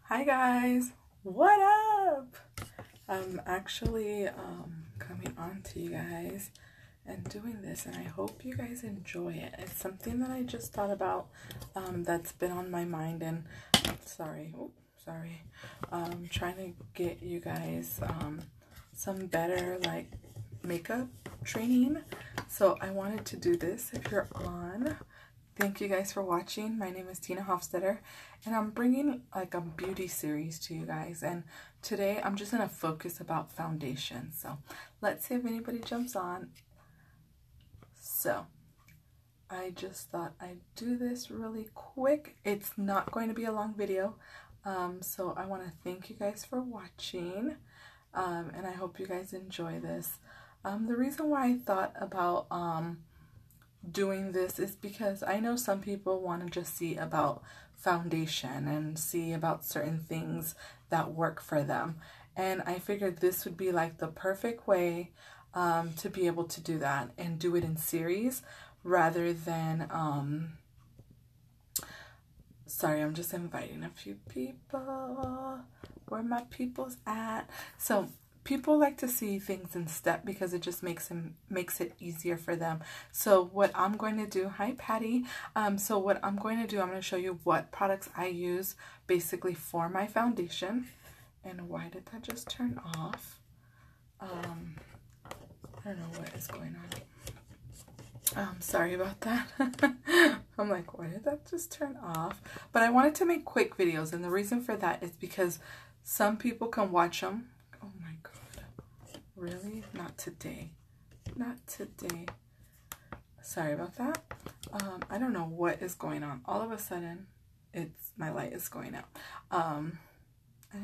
Hi guys, what up? I'm actually coming on to you guys and doing this, and I hope you guys enjoy it. It's something that I just thought about that's been on my mind, and sorry, trying to get you guys some better like makeup training. So I wanted to do this. If you're on, thank you guys for watching. My name is Tina Hofstetter, and I'm bringing like a beauty series to you guys. And today I'm just going to focus about foundation. So let's see if anybody jumps on. So I just thought I'd do this really quick. It's not going to be a long video. So I want to thank you guys for watching. And I hope you guys enjoy this. The reason why I thought about doing this is because I know some people want to just see about foundation and see about certain things that work for them, and I figured this would be like the perfect way to be able to do that and do it in series rather than sorry, I'm just inviting a few people. Where my people's at? So people like to see things in step because it just makes it easier for them. So what I'm going to do, hi Patty. So what I'm going to do, I'm going to show you what products I use basically for my foundation. And why did that just turn off? I don't know what is going on. Sorry about that. I'm like, why did that just turn off? But I wanted to make quick videos, and the reason for that is because some people can watch them. Oh my god. Really? Not today. Not today. Sorry about that. I don't know what is going on. All of a sudden, my light is going out. And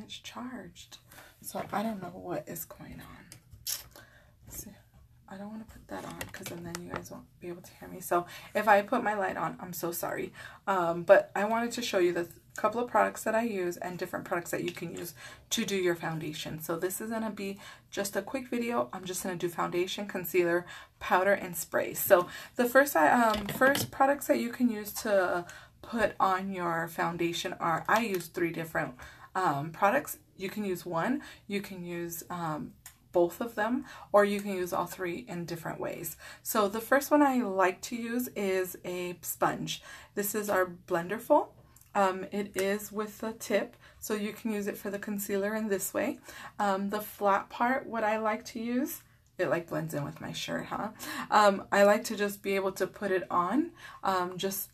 it's charged. So I don't know what is going on. Let's see. I don't want to put that on because then you guys won't be able to hear me. So if I put my light on, I'm so sorry. But I wanted to show you the couple of products that I use and different products that you can use to do your foundation. So this is going to be just a quick video. I'm just going to do foundation, concealer, powder, and spray. So the first products that you can use to put on your foundation are, I use 3 different products. You can use one, you can use both of them, or you can use all 3 in different ways. So the first one I like to use is a sponge. This is our Blenderful. It is with the tip, so you can use it for the concealer in this way. The flat part, what I like to use, it like blends in with my shirt, huh? I like to just be able to put it on, just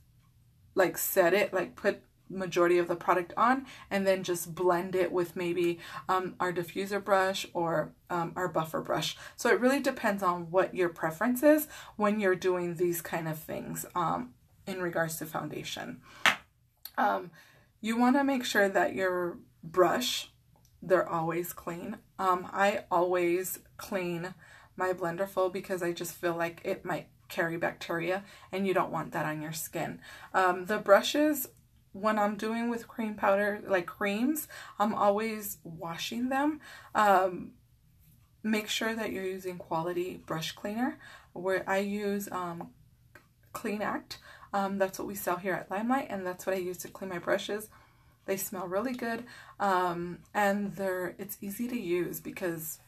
like set it, like put majority of the product on, and then just blend it with maybe our diffuser brush or our buffer brush. So it really depends on what your preference is when you're doing these kind of things in regards to foundation. You want to make sure that your brush, they're always clean. I always clean my Blenderful because I just feel like it might carry bacteria, and you don't want that on your skin. The brushes, when I'm doing with cream powder, like creams, I'm always washing them. Make sure that you're using quality brush cleaner, where I use Clean Act. That's what we sell here at Limelight, and that's what I use to clean my brushes. They smell really good, and it's easy to use because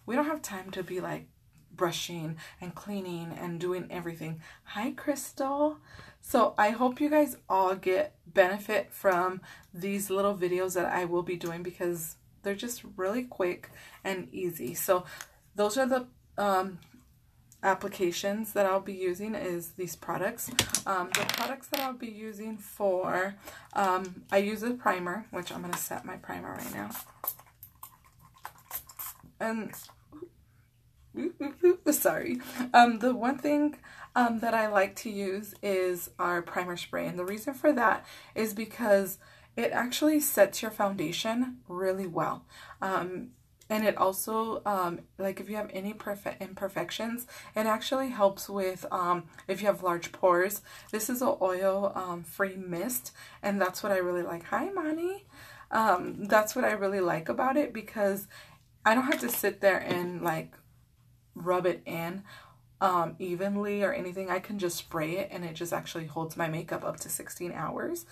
we don't have time to be like brushing and cleaning and doing everything. Hi Crystal. So I hope you guys all get benefit from these little videos that I will be doing because they're just really quick and easy. So those are the applications that I'll be using, is these products. The products that I'll be using for, I use a primer, which I'm going to set my primer right now. And sorry. The one thing that I like to use is our primer spray. And the reason for that is because it actually sets your foundation really well. And it also, like if you have any imperfections, it actually helps with, if you have large pores. This is an oil-free mist, and that's what I really like. Hi, Mani. That's what I really like about it because I don't have to sit there and like rub it in. evenly or anything. I can just spray it and it just actually holds my makeup up to 16 hours.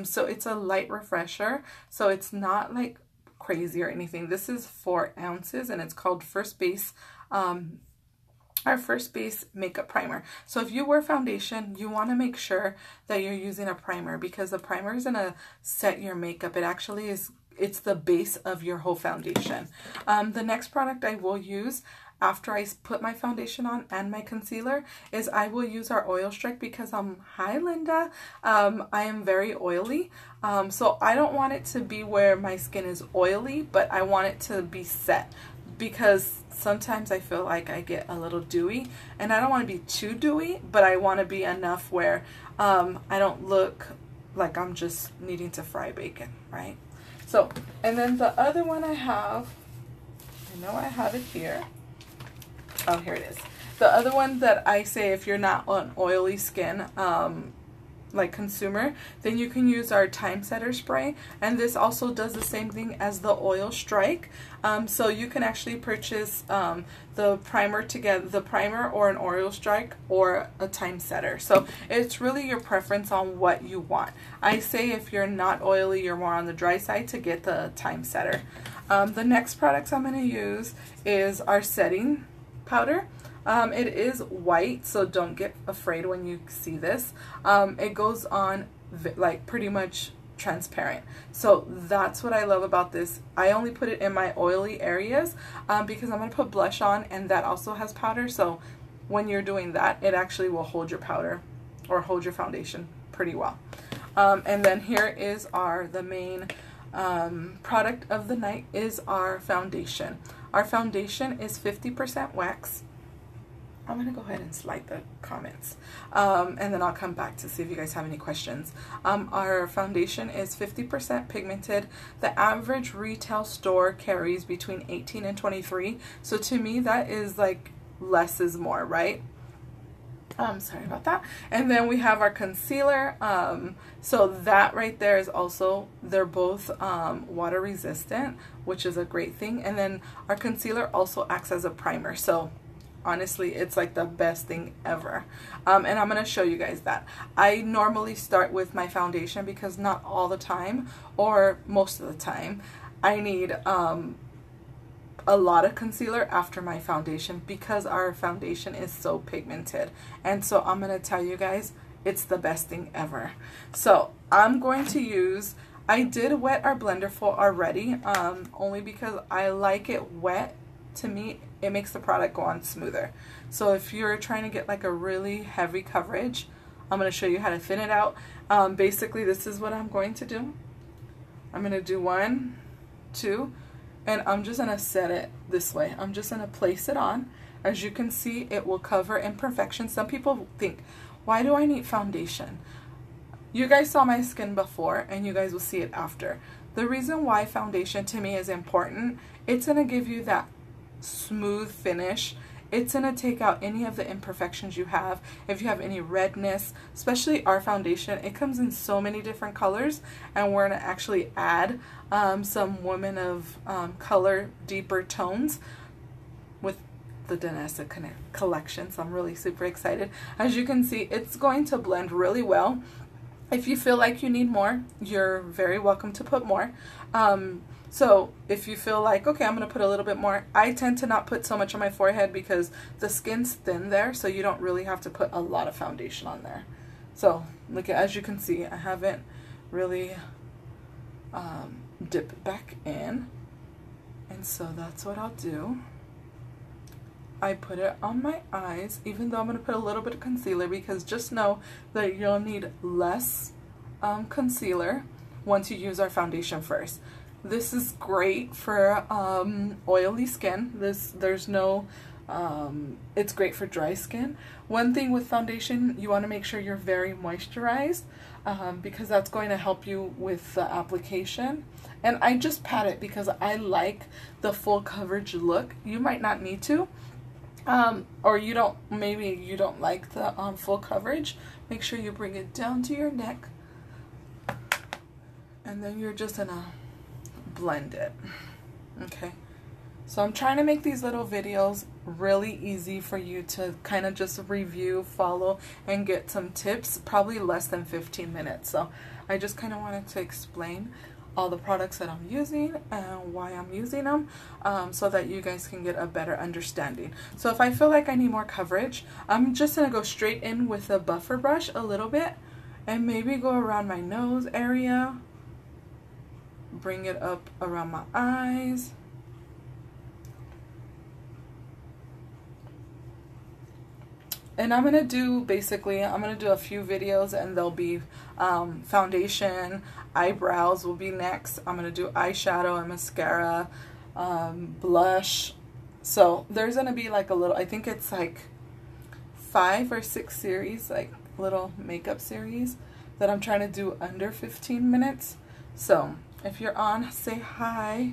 So it's a light refresher. So it's not like crazy or anything. This is 4 ounces and it's called First Base, our First Base makeup primer. So if you wear foundation, you want to make sure that you're using a primer, because the primer is going to set your makeup. It actually is, it's the base of your whole foundation. The next product I will use after I put my foundation on and my concealer is I will use our Oil Strike, because hi Linda, I am very oily. So I don't want it to be where my skin is oily, but I want it to be set, because sometimes I feel like I get a little dewy, and I don't want to be too dewy, but I want to be enough where I don't look like I'm just needing to fry bacon, right? So, and then the other one I have, I know I have it here. Oh, here it is. The other one that I say, if you're not on oily skin, like consumer, then you can use our Time Setter spray, and this also does the same thing as the Oil Strike. So you can actually purchase the primer together, the primer or an Oil Strike or a Time Setter. So it's really your preference on what you want. I say if you're not oily, you're more on the dry side, to get the Time Setter. The next products I'm going to use is our setting powder. It is white, so don't get afraid when you see this. It goes on like pretty much transparent. So that's what I love about this. I only put it in my oily areas because I'm going to put blush on, and that also has powder. So when you're doing that, it actually will hold your powder or hold your foundation pretty well. And then here is the main product of the night is our foundation. Our foundation is 50% wax. I'm going to go ahead and slide the comments, and then I'll come back to see if you guys have any questions. Our foundation is 50% pigmented. The average retail store carries between 18 and 23. So to me, that is like less is more, right? Sorry about that. And then we have our concealer. So that right there is also, they're both water resistant, which is a great thing. And then our concealer also acts as a primer. So honestly, it's like the best thing ever. And I'm going to show you guys that. I normally start with my foundation because not all the time, or most of the time, I need a lot of concealer after my foundation, because our foundation is so pigmented. And so I'm going to tell you guys, it's the best thing ever. So I'm going to use, I did wet our blender full already, only because I like it wet. To me, it makes the product go on smoother. So if you're trying to get like a really heavy coverage, I'm going to show you how to thin it out. Basically, this is what I'm going to do. I'm going to do 1, 2, and I'm just going to set it this way. I'm just going to place it on. As you can see, it will cover imperfections. Some people think, why do I need foundation? You guys saw my skin before, and you guys will see it after. The reason why foundation to me is important, it's going to give you that smooth finish. It's going to take out any of the imperfections you have. If you have any redness, especially our foundation, it comes in so many different colors, and we're going to actually add some Women of Color deeper tones with the Danessa collection. So I'm really super excited. As you can see, it's going to blend really well. If you feel like you need more, you're very welcome to put more. So if you feel like, okay, I'm going to put a little bit more, I tend to not put so much on my forehead because the skin's thin there, so you don't really have to put a lot of foundation on there. So look, as you can see, I haven't really dipped back in, and so that's what I'll do. I put it on my eyes, even though I'm going to put a little bit of concealer, because just know that you'll need less concealer once you use our foundation first. This is great for oily skin. There's no, it's great for dry skin. One thing with foundation, you want to make sure you're very moisturized, because that's going to help you with the application. And I just pat it because I like the full coverage look. You might not need to. Or you don't, maybe you don't like the full coverage. Make sure you bring it down to your neck, and then you're just gonna blend it. Okay, so I'm trying to make these little videos really easy for you to kind of just review, follow, and get some tips, probably less than 15 minutes. So I just kind of wanted to explain all the products that I'm using and why I'm using them, so that you guys can get a better understanding. So if I feel like I need more coverage, I'm just going to go straight in with a buffer brush a little bit and maybe go around my nose area, bring it up around my eyes. And I'm going to do, basically, I'm going to do a few videos, and there'll be foundation, eyebrows will be next. I'm going to do eyeshadow and mascara, blush. So there's going to be like a little, I think it's like 5 or 6 series, like little makeup series that I'm trying to do under 15 minutes. So if you're on, say hi.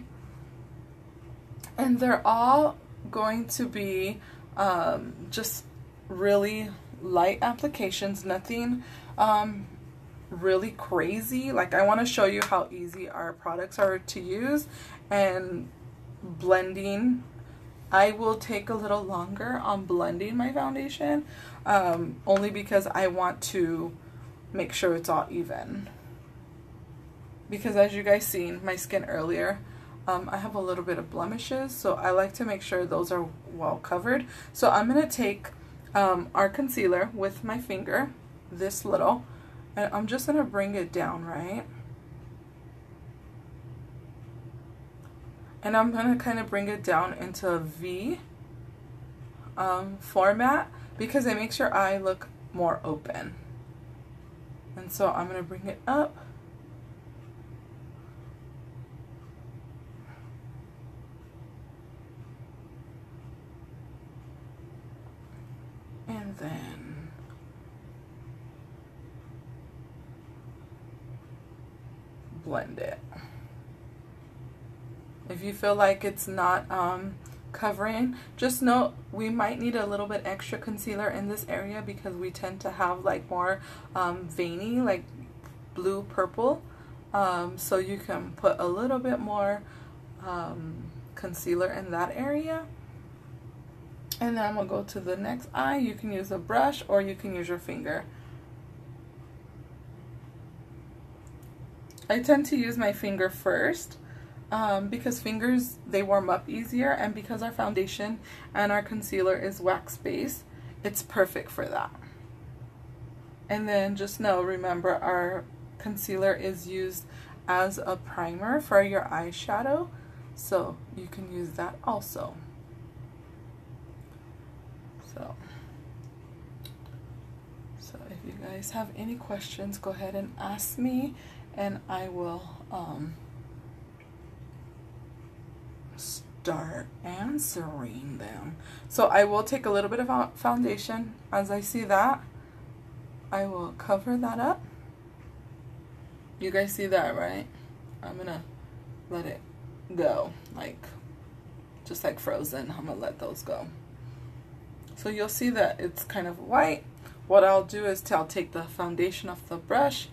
And they're all going to be just really light applications, nothing really crazy. Like, I want to show you how easy our products are to use, and blending, I will take a little longer on blending my foundation, only because I want to make sure it's all even, because as you guys seen my skin earlier, I have a little bit of blemishes, so I like to make sure those are well covered. So I'm going to take our concealer with my finger, this little, and I'm just going to bring it down, right? And I'm going to kind of bring it down into a V format, because it makes your eye look more open. And so I'm going to bring it up. And then blend it. If you feel like it's not covering, just know we might need a little bit extra concealer in this area, because we tend to have like more veiny, like blue purple, so you can put a little bit more concealer in that area. And then I'm going to go to the next eye. You can use a brush or you can use your finger. I tend to use my finger first, because fingers, they warm up easier, and because our foundation and our concealer is wax based, it's perfect for that. And then just know, remember, our concealer is used as a primer for your eyeshadow, so you can use that also. So if you guys have any questions, go ahead and ask me, and I will start answering them. So I will take a little bit of foundation. As I see that, I will cover that up. You guys see that, right? I'm gonna let it go, like just like Frozen. I'm gonna let those go. So you'll see that it's kind of white. What I'll do is I'll take the foundation off the brush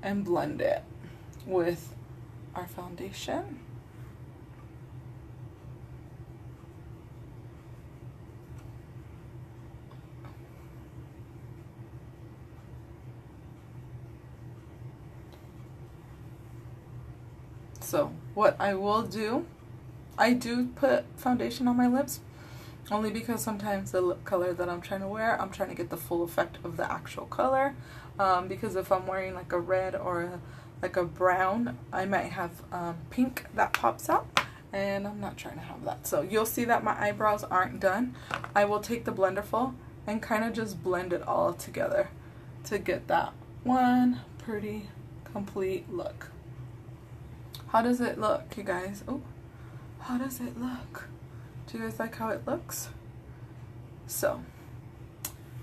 and blend it with our foundation. So what I will do, I do put foundation on my lips, only because sometimes the lip color that I'm trying to wear, I'm trying to get the full effect of the actual color, because if I'm wearing like a red or like a brown, I might have pink that pops out, and I'm not trying to have that. So you'll see that my eyebrows aren't done. I will take the Blenderful and kind of just blend it all together to get that one pretty complete look. How does it look, you guys? Oh, how does it look? Do you guys like how it looks? So,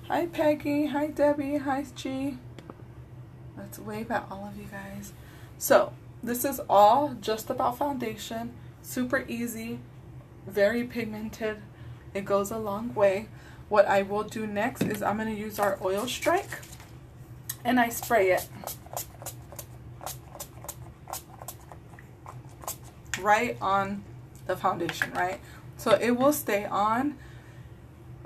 hi Peggy, hi Debbie, hi G. Let's wave at all of you guys. So, this is all just about foundation. Super easy, very pigmented. It goes a long way. What I will do next is I'm going to use our Oil Strike, and I spray it right on the foundation, right? So it will stay on.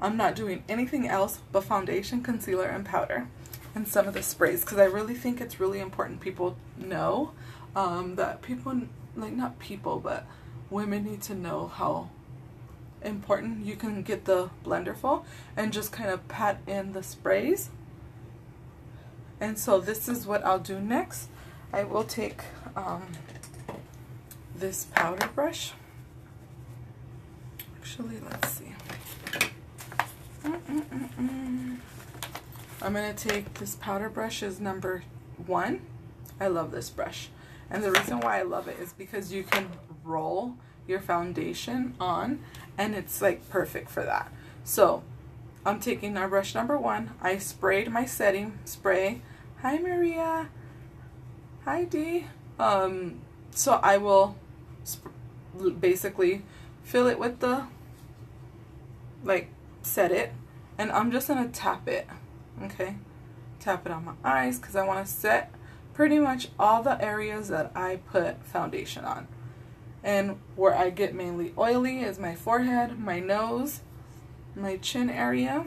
I'm not doing anything else but foundation, concealer, and powder, and some of the sprays, because I really think it's really important people know that people, like, not people, but women need to know how important you can get the blender full and just kind of pat in the sprays. And so this is what I'll do next. I will take this powder brush. Actually, let's see. I'm going to take this powder brush is number 1. I love this brush. And the reason why I love it is because you can roll your foundation on, and it's like perfect for that. So I'm taking our brush number 1. I sprayed my setting spray. Hi Maria. Hi Dee. So I will basically fill it with the, like, set it, and I'm just gonna tap it. Okay, tap it on my eyes because I want to set pretty much all the areas that I put foundation on. And where I get mainly oily is my forehead, my nose, my chin area.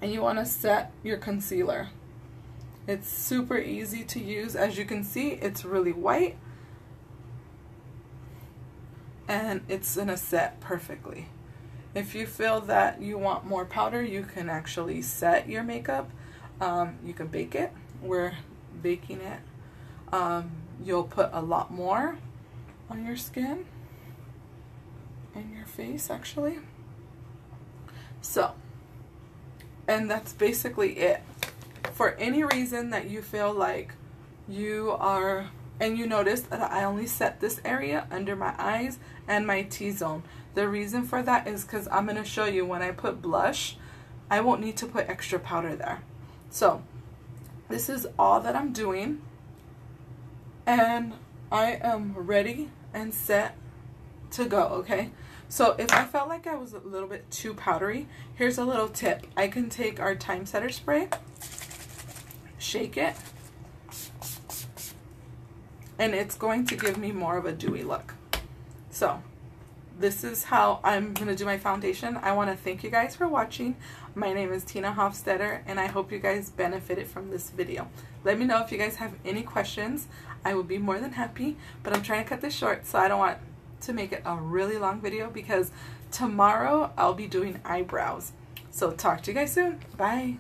And you want to set your concealer. It's super easy to use. As you can see, it's really white. And it's going to set perfectly. If you feel that you want more powder, you can actually set your makeup. You can bake it. We're baking it. You'll put a lot more on your skin and your face, actually. So, and that's basically it. For any reason that you feel like you are, and you notice that I only set this area under my eyes and my T-zone. The reason for that is because I'm going to show you when I put blush, I won't need to put extra powder there. So, this is all that I'm doing. And I am ready and set to go, okay? So if I felt like I was a little bit too powdery, here's a little tip. I can take our Time Setter spray, shake it, and it's going to give me more of a dewy look. So this is how I'm going to do my foundation. I want to thank you guys for watching. My name is Tina Hofstetter, and I hope you guys benefited from this video. Let me know if you guys have any questions. I will be more than happy, but I'm trying to cut this short, so I don't want to make it a really long video because tomorrow I'll be doing eyebrows. So talk to you guys soon. Bye.